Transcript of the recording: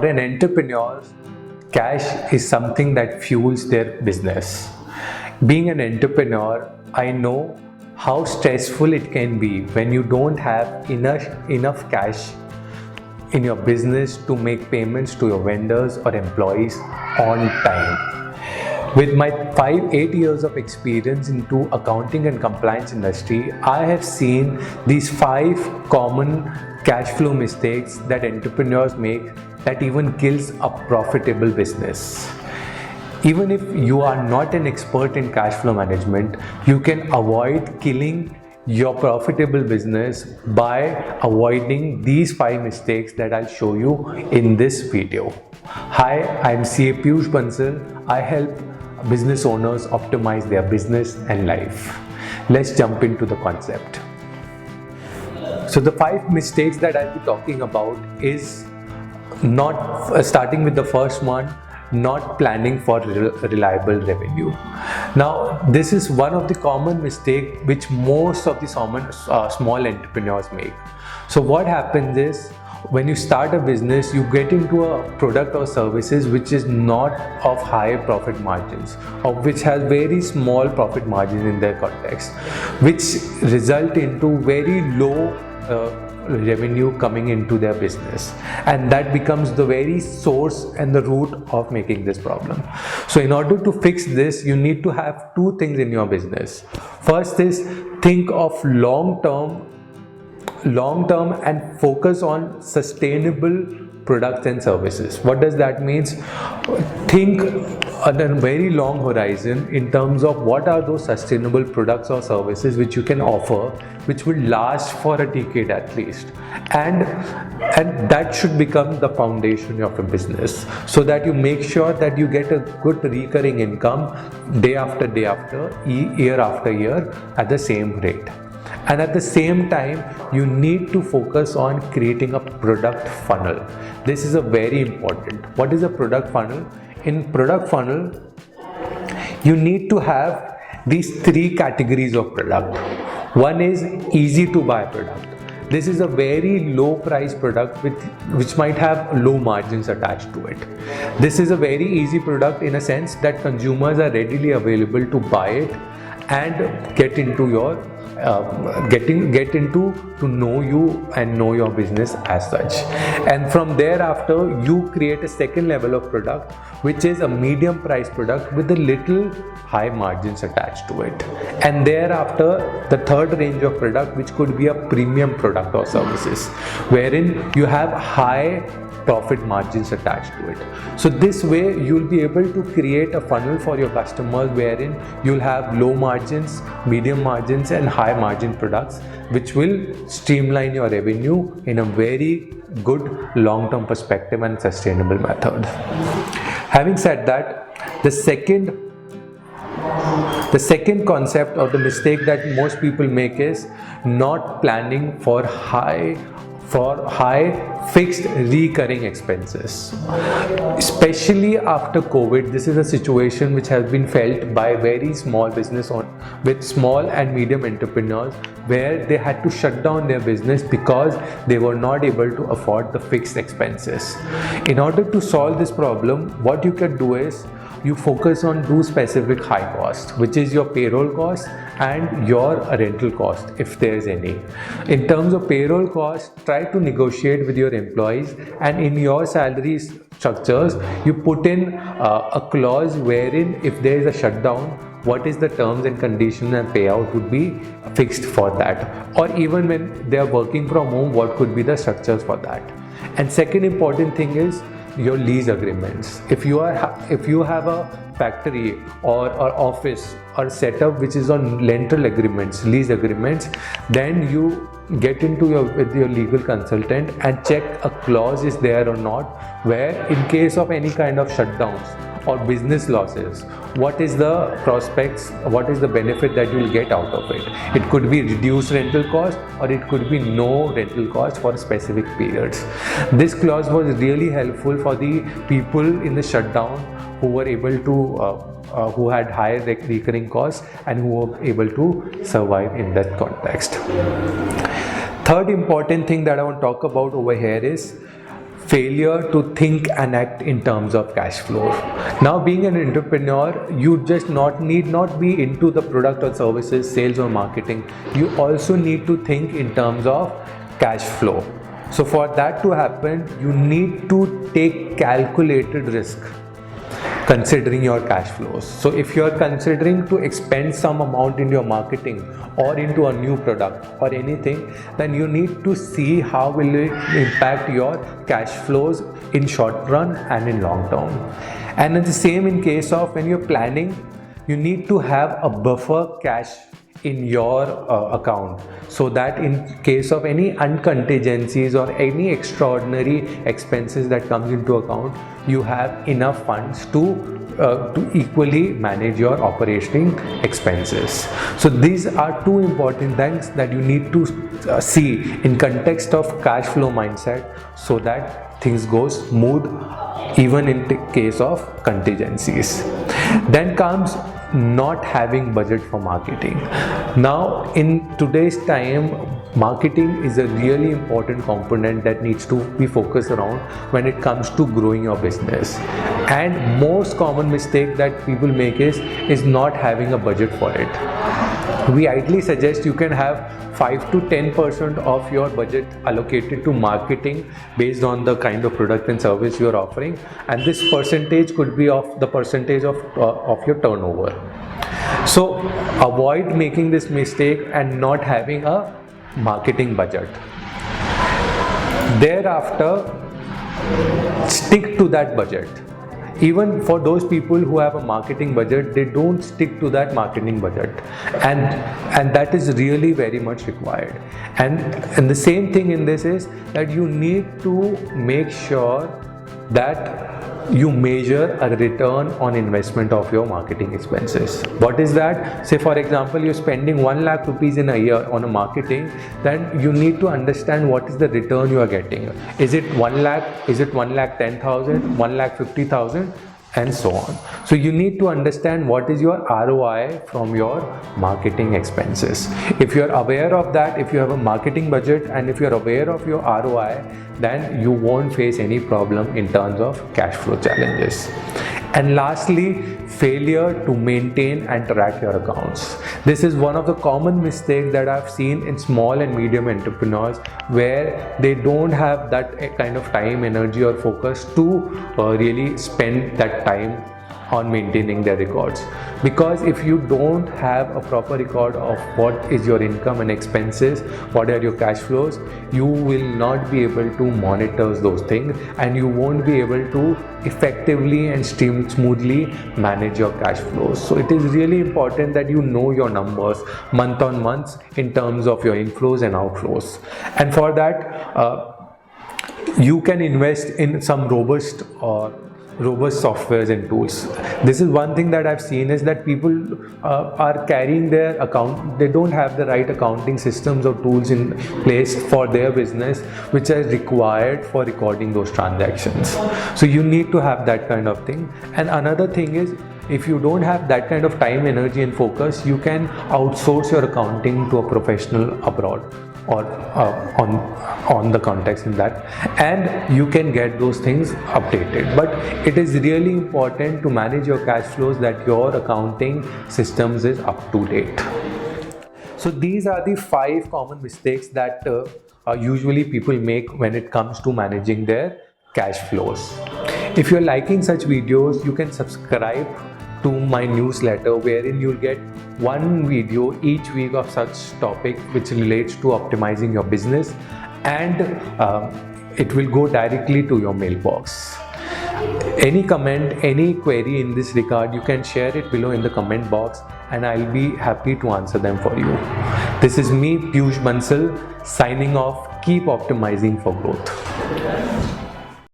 For an entrepreneur, cash is something that fuels their business. Being an entrepreneur, I know how stressful it can be when you don't have enough cash in your business to make payments to your vendors or employees on time. With my 8 years of experience into accounting and compliance industry, I have seen these 5 common cash flow mistakes that entrepreneurs make that even kills a profitable business. Even if you are not an expert in cash flow management, you can avoid killing your profitable business by avoiding these 5 mistakes that I'll show you in this video. Hi, I'm CA Piyush Bansal. I help business owners optimize their business and life. Let's jump into the concept. So the 5 mistakes that I'll be talking about is not starting with the first one, not planning for reliable revenue. Now, this is one of the common mistakes which most of the small entrepreneurs make. So what happens is, when you start a business, you get into a product or services which is not of high profit margins, or which has very small profit margins in their context, which result into very low revenue coming into their business, and that becomes the very source and the root of making this problem. So in order to fix this, you need to have 2 things in your business. First is, think of long term and focus on sustainable products and services. What does that mean? Think on a very long horizon in terms of what are those sustainable products or services which you can offer, which will last for a decade at least, and that should become the foundation of a business, so that you make sure that you get a good recurring income day after day after year after year at the same rate. And at the same time, you need to focus on creating a product funnel. This is a very important. What is a product funnel? In product funnel, you need to have these 3 categories of product. One is easy to buy product. This is a very low price product which might have low margins attached to it. This is a very easy product in a sense that consumers are readily available to buy it and get into your to know you and know your business as such. And from thereafter, you create a second level of product, which is a medium price product with a little high margins attached to it. And thereafter, the third range of product, which could be a premium product or services, wherein you have high profit margins attached to it. So this way you'll be able to create a funnel for your customers wherein you'll have low margins, medium margins and high margin products, which will streamline your revenue in a very good long-term perspective and sustainable method. Having said that, the second concept or the mistake that most people make is not planning for high fixed recurring expenses. Especially after COVID, this is a situation which has been felt by very small business with small and medium entrepreneurs, where they had to shut down their business because they were not able to afford the fixed expenses. In order to solve this problem, what you can do is you focus on 2 specific high costs, which is your payroll cost and your rental cost, if there is any. In terms of payroll cost, try to negotiate with your employees, and in your salary structures, you put in a clause wherein if there is a shutdown, what is the terms and conditions and payout would be fixed for that. Or even when they are working from home, what could be the structures for that. And second important thing is your lease agreements. If you have a factory or office or setup which is on rental agreements, lease agreements, then you get into with your legal consultant and check a clause is there or not, where in case of any kind of shutdowns or business losses, what is the prospects, what is the benefit that you will get out of it. It could be reduced rental cost or it could be no rental cost for specific periods. This clause was really helpful for the people in the shutdown who were able to who had high recurring costs and who were able to survive in that context. Third important thing that I want to talk about over here is failure to think and act in terms of cash flow. Now, being an entrepreneur, you just need not be into the product or services, sales or marketing. You also need to think in terms of cash flow. So for that to happen, you need to take calculated risk considering your cash flows. So if you are considering to expend some amount in your marketing or into a new product or anything, then you need to see how will it impact your cash flows in short run and in long term. And it's the same in case of when you're planning, you need to have a buffer cash in your account, so that in case of any uncontingencies or any extraordinary expenses that comes into account, you have enough funds to equally manage your operating expenses. So these are two important things that you need to see in context of cash flow mindset, so that things go smooth even in the case of contingencies. Then comes not having budget for marketing. Now in today's time, marketing is a really important component that needs to be focused around when it comes to growing your business. And most common mistake that people make is not having a budget for it. We ideally suggest you can have 5 to 10% of your budget allocated to marketing based on the kind of product and service you are offering, and this percentage could be of the percentage of your turnover. So avoid making this mistake and not having a marketing budget. Thereafter, stick to that budget. Even for those people who have a marketing budget, they don't stick to that marketing budget, and that is really very much required. And the same thing in this is that you need to make sure that you measure a return on investment of your marketing expenses. What is that? Say for example, you're spending 1 lakh rupees in a year on a marketing, then you need to understand what is the return you are getting. Is it 1 lakh? Is it 1 lakh 10,000, 1 lakh 50,000? And so on. So you need to understand what is your ROI from your marketing expenses. If you are aware of that, if you have a marketing budget and if you are aware of your ROI, then you won't face any problem in terms of cash flow challenges. And lastly, failure to maintain and track your accounts. This is one of the common mistakes that I've seen in small and medium entrepreneurs, where they don't have that kind of time, energy or focus to really spend that time on maintaining their records. Because if you don't have a proper record of what is your income and expenses, what are your cash flows, you will not be able to monitor those things, and you won't be able to effectively and smoothly manage your cash flows. So it is really important that you know your numbers month on month in terms of your inflows and outflows. And for that, you can invest in some robust softwares and tools. This is one thing that I've seen, is that people are carrying their account, they don't have the right accounting systems or tools in place for their business, which is required for recording those transactions. So you need to have that kind of thing. And another thing is, if you don't have that kind of time, energy and focus, you can outsource your accounting to a professional abroad or on the context in that, and you can get those things updated. But it is really important to manage your cash flows, that your accounting systems is up to date. So these are the 5 common mistakes that usually people make when it comes to managing their cash flows. If you're liking such videos, you can subscribe to my newsletter, wherein you'll get one video each week of such topic which relates to optimizing your business, and it will go directly to your mailbox. Any comment, any query in this regard, you can share it below in the comment box, and I'll be happy to answer them for you. This is me, Piyush Bansal, signing off. Keep optimizing for growth.